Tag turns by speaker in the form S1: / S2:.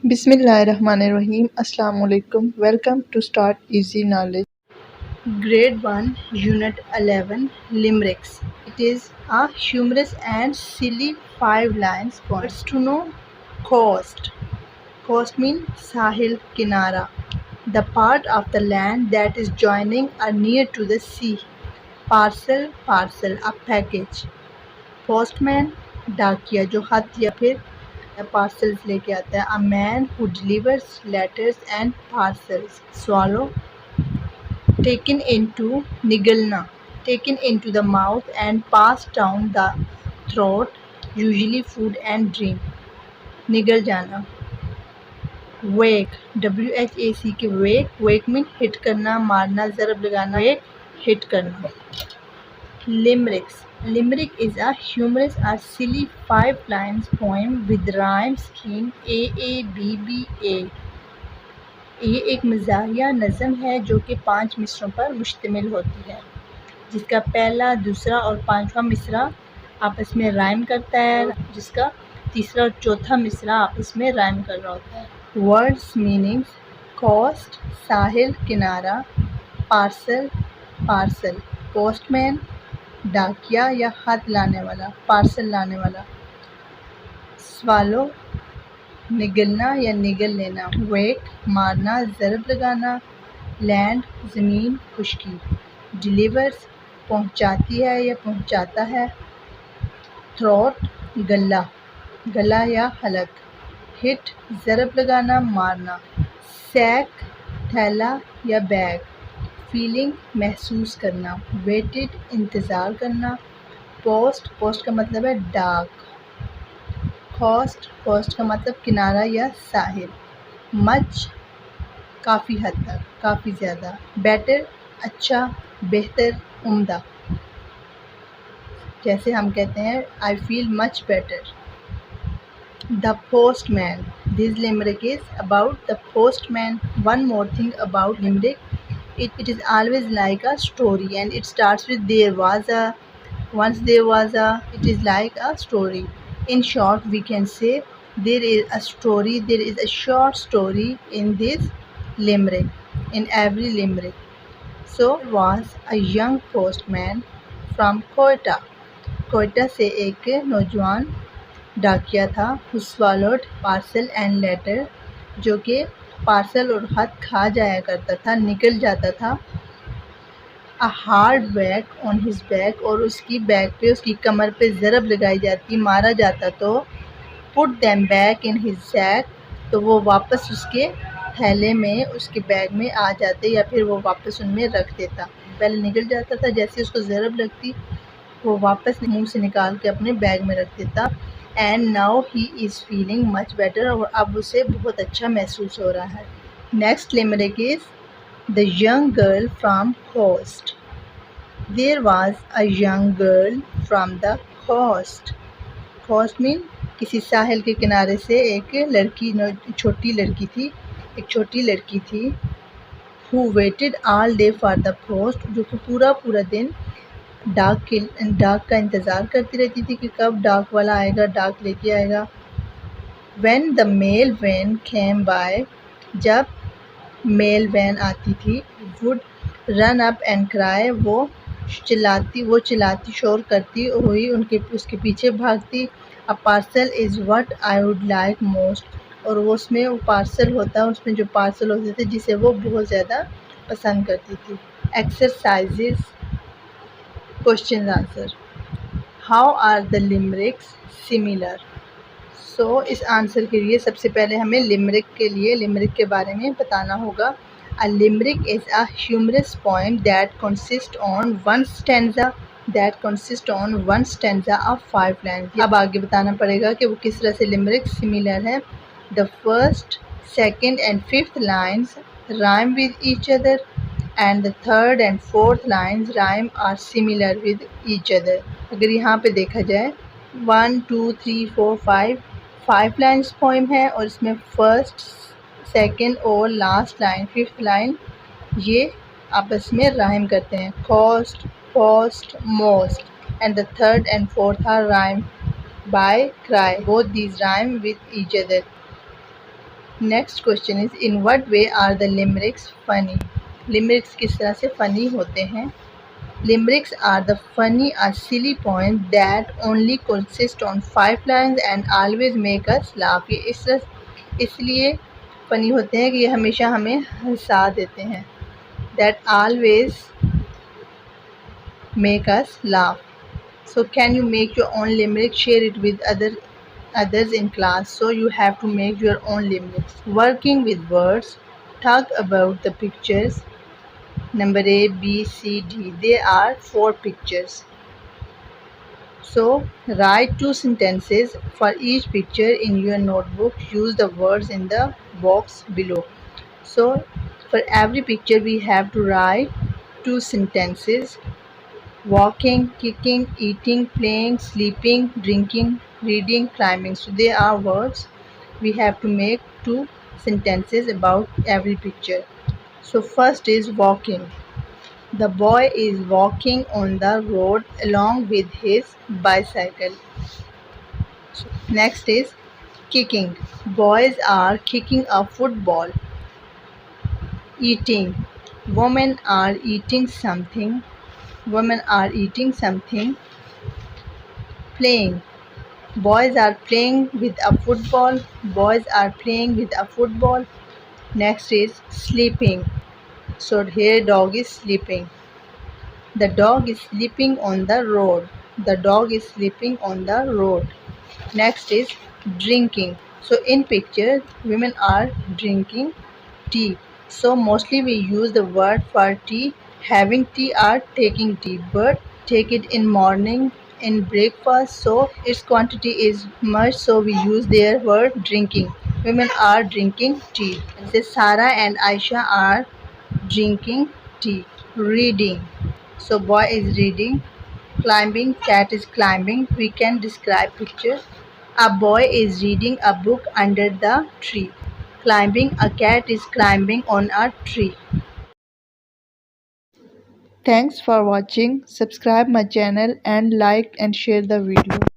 S1: Bismillahirrahmanirrahim. Assalamu alaikum. Welcome to Start Easy Knowledge. Grade 1, Unit 11, Limericks. It is a humorous and silly 5 lines poem. Words to know. Coast. Coast means Sahil Kinara, the part of the land that is joining or near to the sea. Parcel, a package. Postman, डाकिया जो खत या फिर parcels लेके आता है. A man who delivers letters and parcels. Swallow, taken into, निगलना, taken into the mouth and pass down the throat, usually food and drink, निगल जाना. वेक, WHAC के वेक मीन हिट करना, मारना, ज़रब लगाना. वेक, हिट करना. Limerick is a humorous or silly 5 lines poem with rhyme scheme AABBA. ये एक मज़ाहिया नज़म है जो कि 5 मिसरों पर मुश्तमिल होती है, जिसका पहला, दूसरा और 5वां मिसरा आपस में राइम करता है, जिसका तीसरा और चौथा मिसरा आपस में राइम कर रहा होता है. Words meanings. कोस्ट, साहिल किनारा. पार्सल, पोस्टमैन, डाकिया या खत लाने वाला, पार्सल लाने वाला. स्वालो, निगलना या निगल लेना. वेक, मारना, ज़रब लगाना. लैंड, ज़मीन, खुशकी. डिलीवर्स, पहुंचाती है या पहुंचाता है. थ्रोट, गला या हलक. हिट, ज़रब लगाना, मारना. सैक, थैला या बैग. फीलिंग, महसूस करना. वेटेड, इंतज़ार करना. पोस्ट का मतलब है डाक. कोस्ट का मतलब किनारा या साहिल. मच, काफ़ी हद तक, काफ़ी ज़्यादा. बेटर, अच्छा, बेहतर, उम्दा. जैसे हम कहते हैं I feel much better. The postman. This limerick is about the postman. One more thing about limerick. It is always like a story, and it starts with there was a, once there was a. It is like a story. In short, we can say there is a story. There is a short story in this limerick, in every limerick. So was a young postman from Quetta. Quetta से एक नौजवान डाकिया था. who swallowed parcel and letter, जो कि parcel और ख़त खा जाया करता था, निकल जाता था. a hard whack on his back, और उसकी बैक पे, उसकी कमर पे ज़रब लगाई जाती, मारा जाता. तो put them back in his sack, तो वो वापस उसके थैले में, उसके बैग में आ जाते या फिर वो वापस उनमें रख देता. पहले निकल जाता था, जैसे उसको ज़रब लगती वो वापस मुंह से निकाल के अपने बैग में रख देता. And now he is feeling much better, और अब उसे बहुत अच्छा महसूस हो रहा है. Next limerick is the young girl from coast. There was a young girl from the coast. Coast mean किसी साहिल के किनारे से एक लड़की, छोटी लड़की थी. Who waited all day for the post, जो कि पूरा दिन डाक का इंतज़ार करती रहती थी कि कब डाक वाला आएगा, डाक लेके आएगा. When the mail van came by, जब मेल वैन आती थी. would run up and cry, वो चिल्लाती शोर करती हुई उसके पीछे भागती. A parcel is what I would like most, और वो उसमें वो पार्सल होता, उसमें जो पार्सल होते थे जिसे वो बहुत ज़्यादा पसंद करती थी. Exercises, question answer. How are the limericks similar. So इस आंसर के लिए सबसे पहले हमें लिमरिक के बारे में बताना होगा. A limerick is a humorous poem that consist on one stanza of 5 lines. अब आगे बताना पड़ेगा कि वो किस तरह से लिमरिक सिमिलर है. The first, second and fifth lines rhyme with each other, and the third and fourth lines rhyme are similar with each other. अगर यहाँ पे देखा जाए 1 2 3 4 5 लाइन्स पोइम है, और इसमें फर्स्ट, सेकेंड और लास्ट लाइन, फिफ्थ लाइन, ये आपस में राइम करते हैं. cost, post, most, and the third and fourth are rhyme by cry. Both these rhyme with each other. Next question is in what way are the limericks funny? Limericks किस तरह से funny होते हैं? Limericks are the funny or silly poem that only consist on 5 lines and always make us laugh. ये इसलिए funny होते हैं कि ये हमेशा हमें हंसा देते हैं. That always make us laugh. So can you make your own limerick? Share it with others in class. So you have to make your own limericks. Working with words. Talk about the pictures. Number A, B, C, D. There are 4 pictures. So write 2 sentences for each picture in your notebook. Use the words in the box below. So for every picture we have to write 2 sentences. Walking, kicking, eating, playing, sleeping, drinking, reading, climbing. So they are words. We have to make 2 sentences about every picture. So first is walking. The boy is walking on the road along with his bicycle. Next is kicking. Boys are kicking a football. Eating. Women are eating something. Women are eating something. Playing. Boys are playing with a football. Boys are playing with a football. Next is sleeping. So here dog is sleeping. The dog is sleeping on the road. The dog is sleeping on the road. Next is drinking. So in picture, women are drinking tea. So mostly we use the word for tea, having tea or taking tea, but take it in morning, in breakfast. So its quantity is much. So we use their word drinking. Women are drinking tea. Say Sarah and Aisha are drinking tea. Reading. So boy is reading. Climbing, cat is climbing. We can describe picture. A boy is reading a book under the tree. Climbing, a cat is climbing on a tree. Thanks for watching. Subscribe my channel and like and share the video.